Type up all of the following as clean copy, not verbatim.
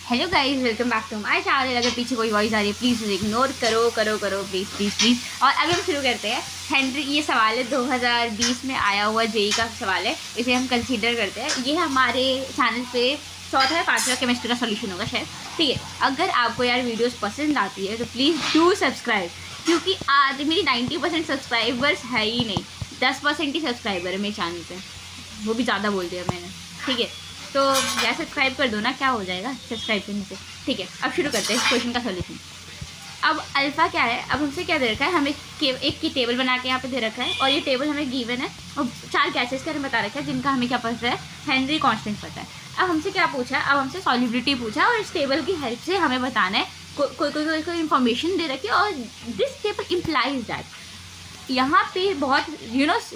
Hello guys, welcome back to my channel. अगर पीछे कोई वॉइस आ रही है प्लीज़ उसे इग्नोर करो प्लीज़। और अभी हम शुरू करते हैं। हेनरी, ये सवाल है 2020 में आया हुआ जेई का सवाल है, इसे हम कंसीडर करते हैं। ये हमारे चैनल पे चौथा या पाँचवा केमिस्ट्री का सोल्यूशन होगा शायद। ठीक है, अगर आपको यार वीडियोस पसंद आती है तो प्लीज़ डू सब्सक्राइब, क्योंकि आज मेरी 90% सब्सक्राइबर्स है ही नहीं, 10% ही सब्सक्राइबर है मेरे चैनल पे, वो भी ज़्यादा बोल दिया मैंने। ठीक है, तो या सब्सक्राइब कर दो ना, क्या हो जाएगा सब्सक्राइब करने से। ठीक है, अब शुरू करते हैं इस क्वेश्चन का सोल्यूशन। अब अल्फ़ा क्या है, अब हमसे क्या दे रखा है, हमें एक की टेबल बना के यहाँ पे दे रखा है, और ये टेबल हमें गिवन है, और 4 गैसेस का हमें बता रखा है जिनका हमें क्या पता है, हेनरी कांस्टेंट पता है। अब हमसे क्या पूछा है, अब हमसे सॉल्युबिलिटी पूछा है, और इस टेबल की हेल्प से हमें बताना है कोई इन्फॉर्मेशन दे रखी है, और दिस टेबल इम्प्लाइज दैट। यहाँ पे बहुत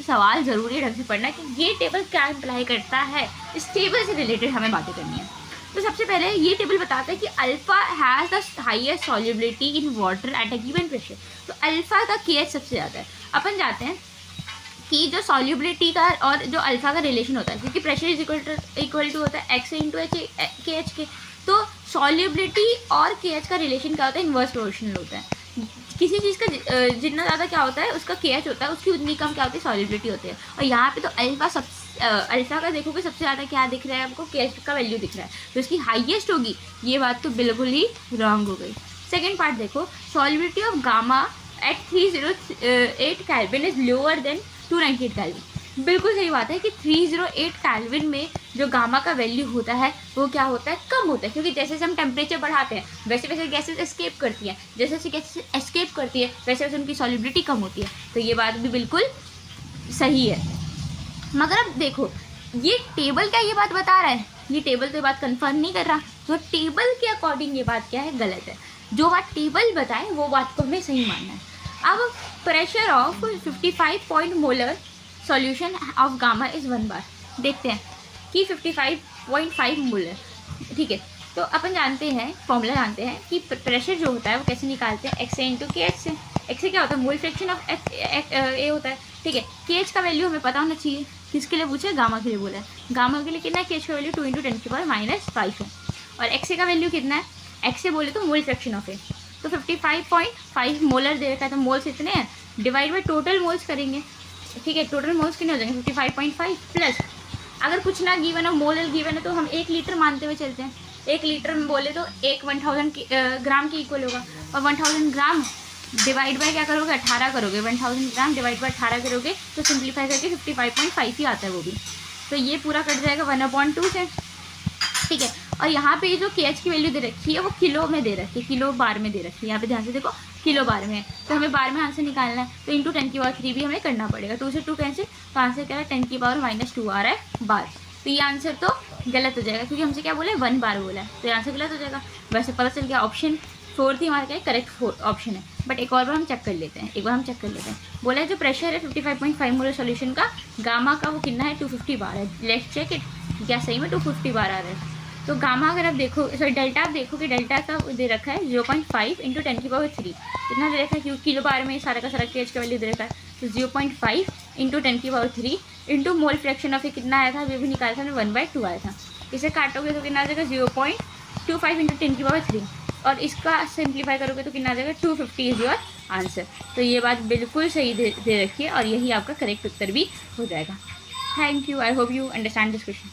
सवाल ज़रूरी ढंग से पढ़ना कि ये टेबल क्या इम्प्लाई करता है, इस टेबल से रिलेटेड हमें बातें करनी है। तो सबसे पहले ये टेबल बताता है कि alpha has the highest solubility in water at a given pressure. तो अल्फ़ा का केएच सबसे ज़्यादा है। अपन जाते हैं कि जो सॉल्युबिलिटी का और जो अल्फ़ा का रिलेशन होता है, क्योंकि प्रेशर इज इक्वल टू होता है एक्स इंटू एच के एच के, तो सॉल्युबिलिटी और के एच का रिलेशन क्या होता है, इन्वर्स प्रोपोर्शनल होता है। किसी चीज़ का जितना ज़्यादा क्या होता है उसका के एच होता है, उसकी उतनी कम क्या होती है, सॉल्युबिलिटी होती है। और यहाँ पे तो अल्फ़ा का देखोगे सबसे ज़्यादा क्या दिख रहा है आपको, के एच का वैल्यू दिख रहा है, तो इसकी हाईएस्ट होगी। ये बात तो बिल्कुल ही रॉन्ग हो गई। सेकेंड पार्ट देखो, solubility of gamma at 308 kelvin is lower than 298 kelvin. बिल्कुल सही बात है कि 308 केल्विन में जो गामा का वैल्यू होता है वो क्या होता है, कम होता है, क्योंकि जैसे जैसे हम टेम्परेचर बढ़ाते हैं वैसे वैसे गैसेस एस्केप करती हैं, जैसे जैसे गैसेस एस्केप करती है वैसे वैसे उनकी सॉल्युबिलिटी कम होती है। तो ये बात भी बिल्कुल सही है। मगर अब देखो, ये टेबल क्या ये बात बता रहा है, ये टेबल तो ये बात कन्फर्म नहीं कर रहा, तो टेबल के अकॉर्डिंग ये बात क्या है, गलत है। जो बात टेबल बताए वो बात को हमें सही मानना है। अब pressure of 55 point molar solution of gamma is 1 बार। देखते हैं कि 55.5 मोलर। ठीक है, तो अपन जानते हैं, फॉर्मूला जानते हैं कि प्रेशर जो होता है वो कैसे निकालते हैं, एक्स इंटू के एच से। एक्स से क्या होता है, मोल फ्रैक्शन ऑफ ए होता है। ठीक है, के एच का वैल्यू हमें पता होना चाहिए। किसके लिए पूछा है, गामा के लिए बोला है। गामा के लिए कितना है, के एच का वैल्यू 2 × 10⁻⁵ है, और एक्स का वैल्यू कितना है, एक्स से बोले तो मोल फ्रैक्शन ऑफ ए, तो 55.5 मोलर दे रखा है, तो मोल्स इतने हैं, डिवाइड बाई टोटल मोल्स करेंगे। ठीक है, टोटल मोल्स कितने हो जाएंगे, 55.5 प्लस, अगर कुछ ना गिवन है, मोल गिवन है, तो हम 1 लीटर मानते हुए चलते हैं। 1 लीटर में बोले तो 1000 ग्राम के इक्वल होगा, और 1000 ग्राम डिवाइड बाय क्या करोगे, 18 करोगे, 1000 ग्राम डिवाइड बाय 18 करोगे तो सिंप्लीफाई करके 55.5 ही आता है वो भी। तो ये पूरा कट जाएगा 1/2 से। ठीक है, और यहाँ पे जो के एच की वैल्यू दे रखी है वो किलो में दे रखी है, किलो बार में दे रखी है। यहाँ पे ध्यान से देखो, किलो बार में है, तो हमें बार में आंसर निकालना है, तो इंटू 10⁻³ भी हमें करना पड़ेगा। 2 से 2 कैंसिल, तो आंसर क्या है, 10⁻⁻² आ रहा है बार। तो ये आंसर तो गलत हो जाएगा, क्योंकि हमसे क्या बोला है, 1 बार बोला है, तो ये आंसर गलत हो जाएगा। वैसे पता चल गया ऑप्शन 4 ही हमारा क्या है, करेक्ट ऑप्शन है। बट एक और बार हम चेक कर लेते हैं, बोला है जो प्रेशर है 55.5 मोलर सॉल्यूशन का, गामा का वो कितना है, 250 बार है। लेट्स चेक इट, क्या सही में 250 बार आ रहा है। तो गामा अगर आप देखो, सॉरी डेल्टा आप देखो कि डेल्टा का दे रखा है 0.5 × 10⁻³ कितना दे रखा है, क्योंकि किलो बार में सारा का सारा के एच का वैल्यू दे रखा है, तो 0.5 × 10⁻³ इंटू मोल फ्रैक्शन ऑफ कितना आया था, अभी भी निकाला था, 1/2 आया था। इसे काटोगे तो कितना आ जाएगा, 0.25 × 10⁻³, और इसका सिंप्लीफाई करोगे तो कितना आ जाएगा, 250 इज योर आंसर। तो ये बात बिल्कुल सही दे रखी है, और यही आपका करेक्ट उत्तर भी हो जाएगा। Thank you, I hope you understand this question.